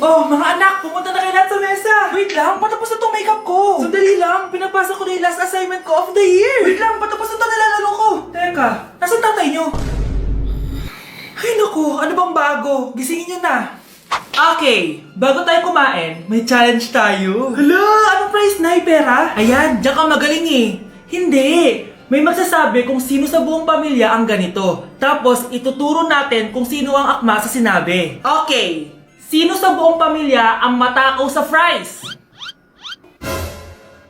Oh, mga anak, pumunta na kayo lahat sa mesa. Wait lang, patapos na itong makeup ko. Sandali lang, pinapasa ko na yung last assignment ko of the year. Wait lang, patapos na ito nilalaro ko. Teka, nasan tatay nyo? Ay naku, ano bang bago? Gisingin nyo na. Okay, bago tayo kumain, may challenge tayo. Hala, anong prize na? Pera? Ayan, diyan ka magaling eh. Hindi. May magsasabi kung sino sa buong pamilya ang ganito. Tapos, ituturo natin kung sino ang akma sa sinabi. Okay. Sino sa buong pamilya ang matakaw sa fries?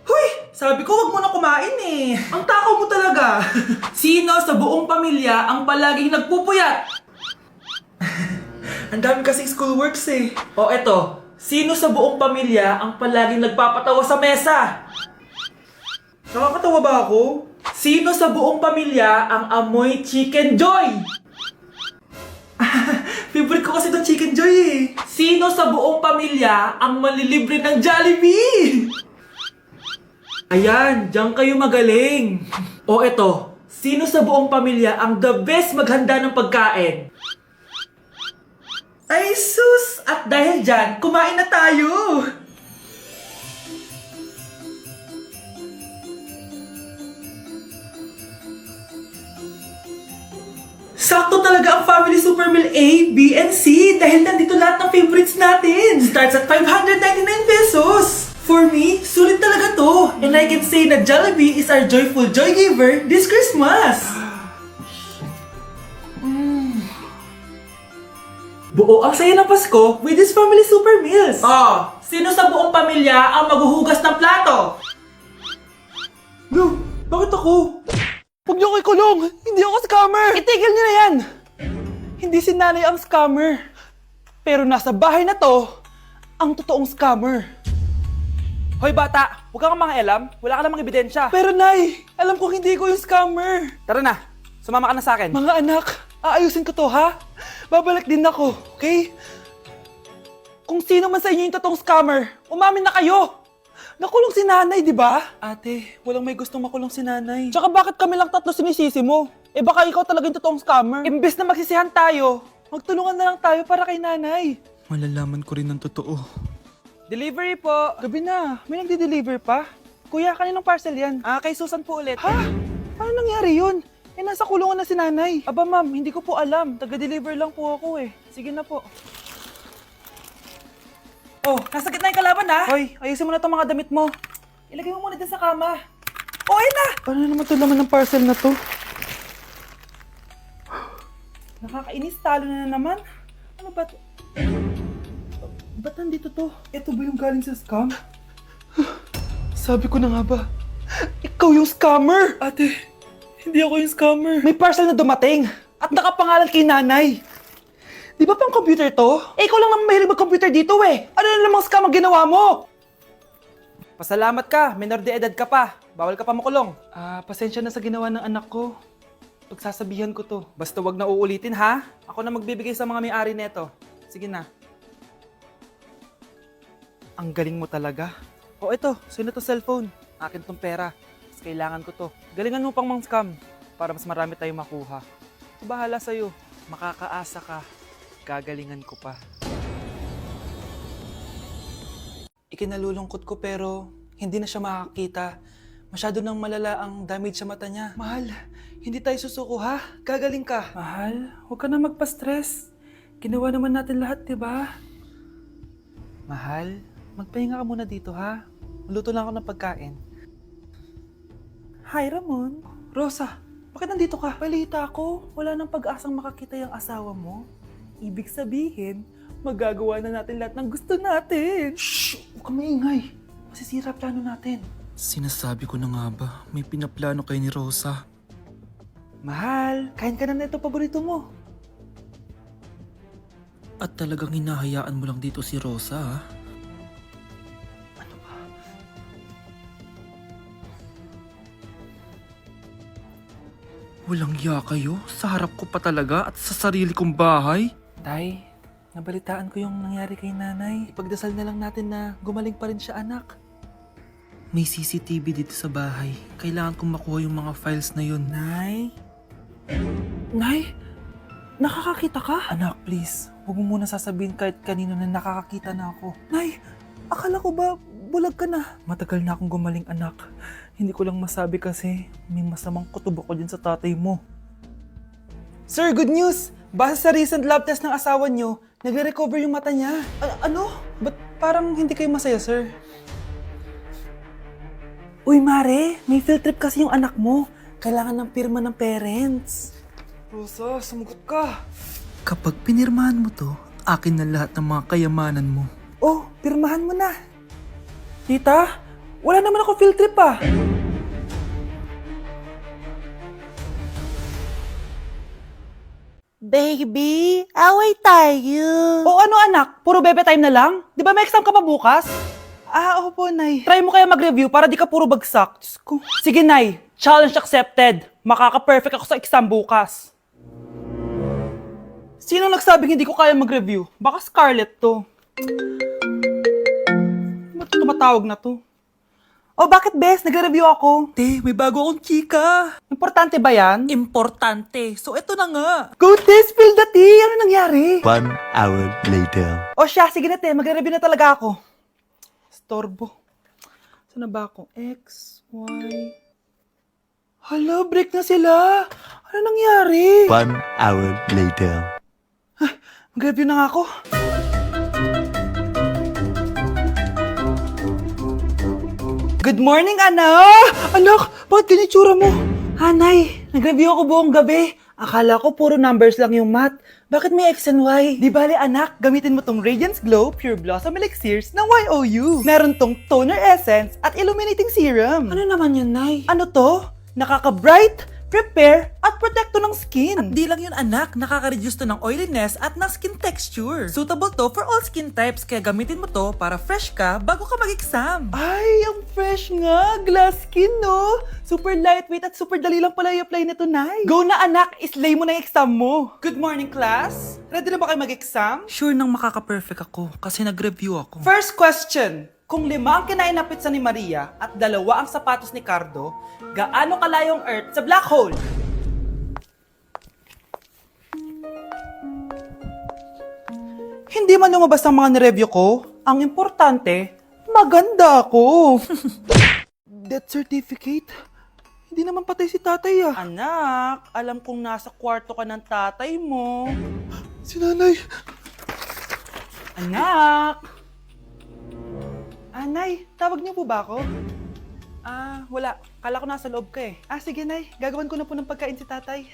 Huy! Sabi ko wag mo na kumain eh. Ang takaw mo talaga. Sino sa buong pamilya ang palaging nagpupuyat? Ang dami kasing schoolworks eh. O eto, sino sa buong pamilya ang palaging nagpapatawa sa mesa? Nakakatawa ba ako? Sino sa buong pamilya ang amoy chicken joy? Favorite ko kasi itong chicken joy eh. Sino sa buong pamilya ang malilibre ng Jollibee? Ayan, diyan kayo magaling. O eto, sino sa buong pamilya ang the best maghanda ng pagkain? Ay sus! At dahil dyan, kumain na tayo! Sakto talaga ang Family Super Meal A, B, and C dahil nandito lahat ng favorites natin. Starts at 599 pesos. For me, sulit talaga to. And I can say na Jollibee is our joyful joy giver this Christmas. Buo ang saya ng Pasko with this Family Super Meals. Oh, sino sa buong pamilya ang maghuhugas ng plato? No, bakit ako? Huwag niyo ko ikulong! Hindi ako scammer! Itigil niyo na yan! Hindi si nanay ang scammer. Pero nasa bahay na to, ang totoong scammer. Hoy bata, huwag kang mangialam. Wala ka namang ebidensya. Pero nay, alam ko hindi ko yung scammer. Tara na, sumama ka na sa akin. Mga anak, aayusin ko to ha? Babalik din ako, okay? Kung sino man sa inyo yung totoong scammer, umamin na kayo! Nakulong si nanay, di ba? Ate, walang may gustong makulong si nanay. Tsaka bakit kami lang tatlo sinisisi mo? Eh baka ikaw talaga yung totoong scammer. Imbes na magsisihan tayo, magtulungan na lang tayo para kay nanay. Malalaman ko rin ng totoo. Delivery po. Gabi na, may nagde-deliver pa? Kuya, kaninong parcel yan? Kay Susan po ulit. Ha? Paano nangyari yun? Eh nasa kulungan na si nanay. Aba ma'am, hindi ko po alam. Taga-deliver lang po ako eh. Sige na po. Oh, nasa gitna yung kalaban ha? Hoy, ayusin mo na itong mga damit mo. Ilagay mo muna dyan sa kama. Oh, ayun na! Paano naman ito laman ng parcel na to? Nakakainis, talo na naman. Ano ba ito? Ba't nandito to? Ito ba yung galing sa scam? Sabi ko na nga ba, ikaw yung scammer! Ate, hindi ako yung scammer. May parcel na dumating at nakapangalan kay nanay. Di ba pang computer to? Eh, ikaw lang naman mahilig mag-computer dito eh. Ano na namang scam ang ginawa mo? Pasalamat ka, minor de edad ka pa. Bawal ka pa makulong. Pasensya na sa ginawa ng anak ko. Pagsasabihan ko to. Basta wag na uulitin ha. Ako na magbibigay sa mga may-ari neto. Sige na. Ang galing mo talaga. O ito, sino to cellphone? Akin tong pera. Mas kailangan ko to. Galingan mo pang mang scam para mas marami tayong makuha. Bahala sa'yo. Makakaasa ka. Gagalingan ko pa. Ikinalulungkot ko pero hindi na siya makakita. Masyado nang malala ang damage sa mata niya. Mahal, hindi tayo susuko ha? Gagaling ka. Mahal, huwag ka na magpa-stress. Ginawa naman natin lahat, di ba? Mahal, magpahinga ka muna dito ha? Maluto lang ako ng pagkain. Hi Ramon. Rosa, bakit nandito ka? Balita ako, wala nang pag-asang makakita yung asawa mo. Ibig sabihin, magagawa na natin lahat ng gusto natin. Shhh! Huwag kang maingay. Masisira plano natin. Sinasabi ko na nga ba, may pinaplano kay ni Rosa. Mahal, kain ka na nito paborito mo. At talagang hinahayaan mo lang dito si Rosa ha? Ano ba? Walang ya kayo? Sa harap ko pa talaga at sa sarili kong bahay? Tay, nabalitaan ko yung nangyari kay nanay. Ipagdasal na lang natin na gumaling pa rin siya anak. May CCTV dito sa bahay. Kailangan kong makuha yung mga files na yun. Nay? Nay? nakakakita ka? Anak, please. Huwag mo muna sasabihin kahit kanino na nakakakita na ako. Nay, akala ko ba bulag ka na? Matagal na akong gumaling, anak. Hindi ko lang masabi kasi may masamang kutob ako din sa tatay mo. Sir, good news! Base sa recent lab test ng asawa niyo, nagre-recover yung mata niya. Ano? Ba't parang hindi kayo masaya, sir? Uy, Mare, may field trip kasi yung anak mo. Kailangan ng pirma ng parents. Rosa, sumagot ka. Kapag pinirmahan mo to, akin na lahat ng mga kayamanan mo. Oh, pirmahan mo na. Tita, wala naman ako field trip ah. Baby, away tayo. O ano anak, puro bebe time na lang? Di ba may exam ka pa bukas? Oo po, Nay. Try mo kaya mag-review para di ka puro bagsak. Diyos ko. Sige, Nay. Challenge accepted. Makaka-perfect ako sa exam bukas. Sino nagsabing hindi ko kaya mag-review? Baka Scarlett to. Ba't tumatawag na to? Oh, bakit, Bes? Nagre-review ako. Te, may bago akong chika. Importante ba yan? Importante. So, eto na nga. Go, Te! Spill the tea! Ano nangyari? 1 hour later. O siya, sige na, Te. Magre-review na talaga ako. Storbo. Saan na ba ako? X, Y... Hala, break na sila. Ano nangyari? 1 hour later. Mag-review na nga ako. Good morning, anak! Anak, bakit ganyan tsura mo? Hanay, nag-review ako buong gabi. Akala ko puro numbers lang yung math. Bakit may X and Y? Di bale, anak, gamitin mo tong Radiance Glow Pure Blossom Elixirs ng YOU. Meron tong toner essence at illuminating serum. Ano naman yun, Nay? Ano to? Nakaka-bright, prepare, at protekto ng skin. At di lang yun anak, nakaka-reduce to ng oiliness at ng skin texture. Suitable to for all skin types, kaya gamitin mo to para fresh ka bago ka mag-exam. Ay, ang fresh nga. Glass skin, no? Super lightweight at super dali lang pala i-apply nito, Nay. Go na, anak. Islay mo na yung exam mo. Good morning, class. Ready na ba kayo mag-exam? Sure nang makaka-perfect ako kasi nag-review ako. First question. Kung 5 ang kinain na pizza ni Maria at 2 ang sapatos ni Cardo, gaano kalayo ang Earth sa black hole? Hindi man lumabas ang mga nireview ko. Ang importante, maganda ako. Death certificate? Hindi naman patay si tatay ah. Anak, alam kong nasa kwarto ka ng tatay mo. Si nanay. Anak! Nay, tawag niyo po ba ako? Wala. Kala ko nasa loob ka eh. Sige, Nay. Gagawan ko na po ng pagkain si tatay.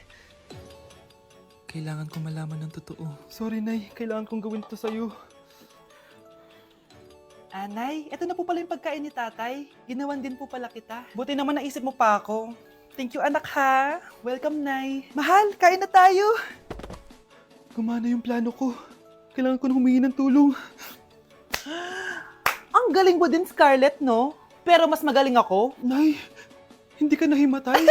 Kailangan ko malaman ng totoo. Sorry, Nay. Kailangan kong gawin ito sa'yo. Nay, eto na po pala yung pagkain ni tatay. Ginawan din po pala kita. Buti naman naisip mo pa ako. Thank you, anak ha. Welcome, Nay. Mahal, kain na tayo. Gumana yung plano ko. Kailangan ko na humingi ng tulong. Ang galing mo din, Scarlett, no? Pero mas magaling ako. Nay, hindi ka nahimatay.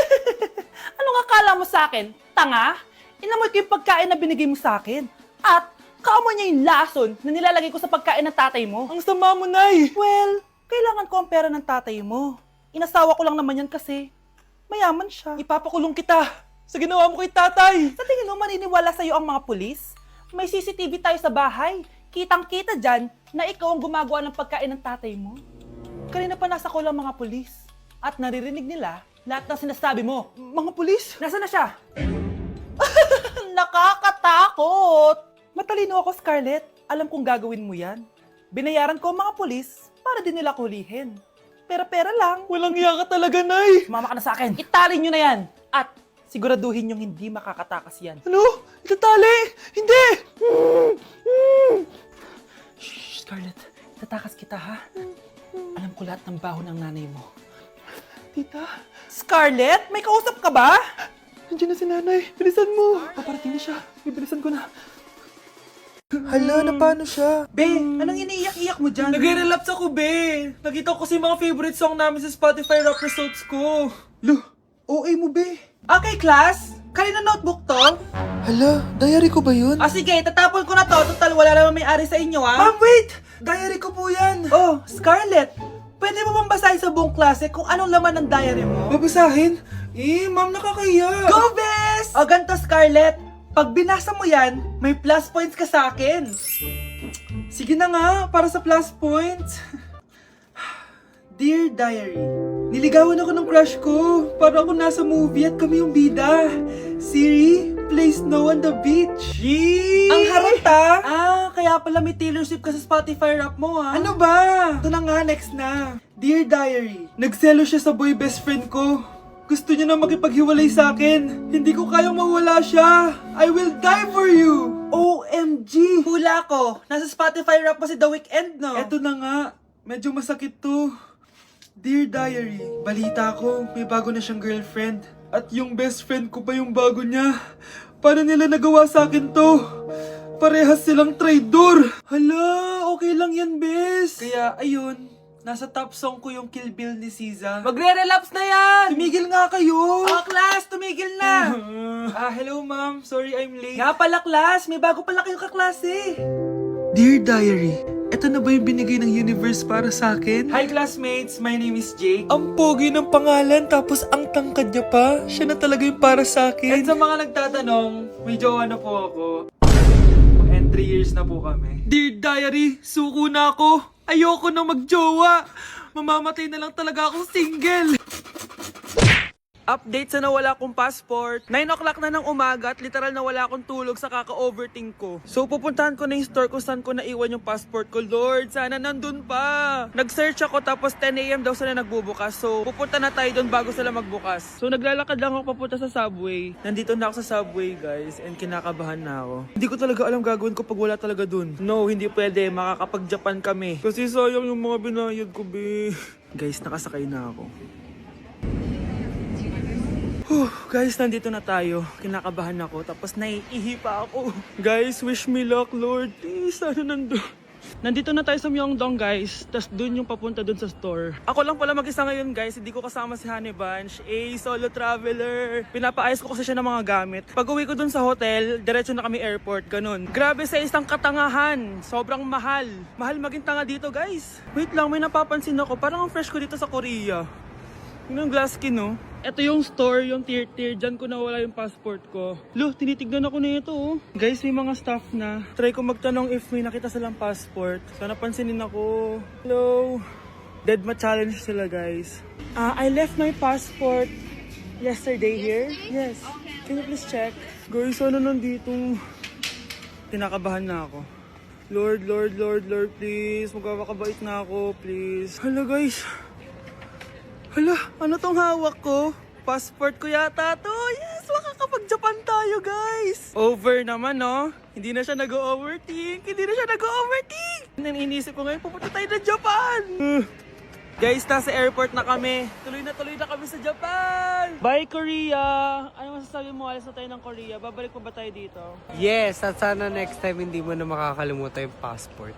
Anong akala mo sa akin? Tanga? Inamoy ko yung pagkain na binigay mo sa akin. At kaamoy niya yung lason na nilalagay ko sa pagkain ng tatay mo. Ang sama mo, Nay! Well, kailangan ko ang pera ng tatay mo. Inasawa ko lang naman yan kasi mayaman siya. Ipapakulong kita sa ginawa mo kay tatay. Sa tingin mo maniniwala sa'yo ang mga pulis? May CCTV tayo sa bahay. Kitang-kita dyan na ikaw ang gumagawa ng pagkain ng tatay mo. Kanina pa nasa kulang mga pulis. At naririnig nila lahat ng sinasabi mo. Mga pulis? Nasaan na siya? Nakakatakot! Matalino ako, Scarlett. Alam kong gagawin mo yan. Binayaran ko ang mga pulis para din nila kulihin. Pera-pera lang. Walang iya ka talaga, Nay! Mama ka na sa akin. Italin nyo na yan. At siguraduhin nyong hindi makakatakas yan. Ano? Itatali? Hindi! Shh, Scarlett. Itatakas kita, ha? Alam ko lahat ng baho ng nanay mo. Tita? Scarlett? May kausap ka ba? Nandiyan na si nanay. Bilisan mo. Paparating na siya. Bibilisan ko na. Hala, na paano siya? Be, anong iniiyak-iyak mo dyan? Nag-relapse ako, be. Nakita ko kasi mga favorite song namin sa Spotify rap results ko. Lo, OA mo, be. Okay, class. Kanina notebook to? Hala, diary ko ba yun? Sige, tatapon ko na to. Total, wala naman may-ari sa inyo, ha? Ma'am, wait! Diary ko po yan. Oh, Scarlett. Pwede mo bang basahin sa buong klase kung anong laman ng diary mo? Babasahin? Ma'am, nakakahiya. Go, Bes! O, ganito, Scarlett. Pag binasa mo yan, may plus points ka sa akin. Sige na nga, para sa plus points. Dear Diary, niligawan ako ng crush ko. Para ako nasa movie at kami yung bida. Siri, play Snow on the Beach. Yee! Ang harata! Kaya pala may Taylor Swift ka sa Spotify rap mo Ano ba? Ito na nga, next na. Dear Diary, nagselo siya sa boy best friend ko. Gusto niya na makipaghiwalay sa akin. Hindi ko kayang mawala siya. I will die for you. OMG! Hula ko. Nasa Spotify rap pa si The Weeknd, no? Eto na nga. Medyo masakit to. Dear Diary, balita ko, may bago na siyang girlfriend. At yung best friend ko pa yung bago niya. Paano nila nagawa sa akin to? Parehas silang traitor. Hala, okay lang yan, bes. Kaya, ayun. Nasa top song ko yung Kill Bill ni SZA. Magre-relapse na yan! Tumigil nga kayo! Class, tumigil na! Hello ma'am. Sorry I'm late. Nga pala, class. May bago pala kayong kaklase. Dear Diary, eto na ba yung binigay ng universe para sa akin? Hi classmates, my name is Jake. Ang pogi ng pangalan, tapos ang tangkad niya pa. Siya na talaga yung para sa akin. And sa mga nagtatanong, may jowa na po ako. And 3 years na po kami. Dear Diary, suko na ako. Ayoko na magjowa. Mamamatay na lang talaga akong single. Update sa nawala kong passport. 9 o'clock na ng umaga at literal na wala akong tulog sa kaka-overthink ko. So pupuntahan ko na yung store kung saan ko naiwan yung passport ko. Lord, sana nandun pa. Nag-search ako tapos 10 AM daw sila nagbubukas. So pupunta na tayo doon bago sila magbukas. So naglalakad lang ako papunta sa subway. Nandito na ako sa subway guys and kinakabahan na ako. Hindi ko talaga alam gagawin ko pag wala talaga dun. No, hindi pwede. Makakapag-Japan kami. Kasi sayang yung mga binayad ko, be. Guys, nakasakay na ako. Guys, nandito na tayo. Kinakabahan ako. Tapos naiihi pa ako. Guys, wish me luck, Lord. Please, sana nandun. Nandito na tayo sa Myeongdong, guys. Tapos dun yung papunta dun sa store. Ako lang pala mag-isa ngayon, guys. Hindi ko kasama si Honey Bunch. Solo traveler. Pinapaayos ko kasi siya ng mga gamit. Pag uwi ko dun sa hotel, diretso na kami airport. Ganun. Grabe sa isang katangahan. Sobrang mahal. Mahal maging tanga dito, guys. Wait lang, may napapansin ako. Parang ang fresh ko dito sa Korea. Yun ang glass skin, no? Ito yung store, yung tier. Diyan ko nawala yung passport ko. Tinitignan ako na ito, oh. Guys, may mga staff na. Try ko magtanong if may nakita silang passport. Sana pansinin ako. Hello? Deadma challenge sila, guys. I left my passport yesterday here. Yes. Can you please check? Guys, ano nandito? Tinakabahan na ako. Lord, please. Magkakabait na ako, please. Hala, guys. Hala, ano tong hawak ko? Passport ko yata to. Yes, makakapag-Japan tayo, guys. Over naman, no? Hindi na siya nag-overthink. Iniisip ko ngayon, pupunta tayo na Japan. Guys, nasa airport na kami. Tuloy na kami sa Japan. Bye, Korea. Ano masasabi mo? Alis na tayo ng Korea. Babalik pa ba tayo dito? Yes, at sana next time hindi mo na makakalimutan yung passport.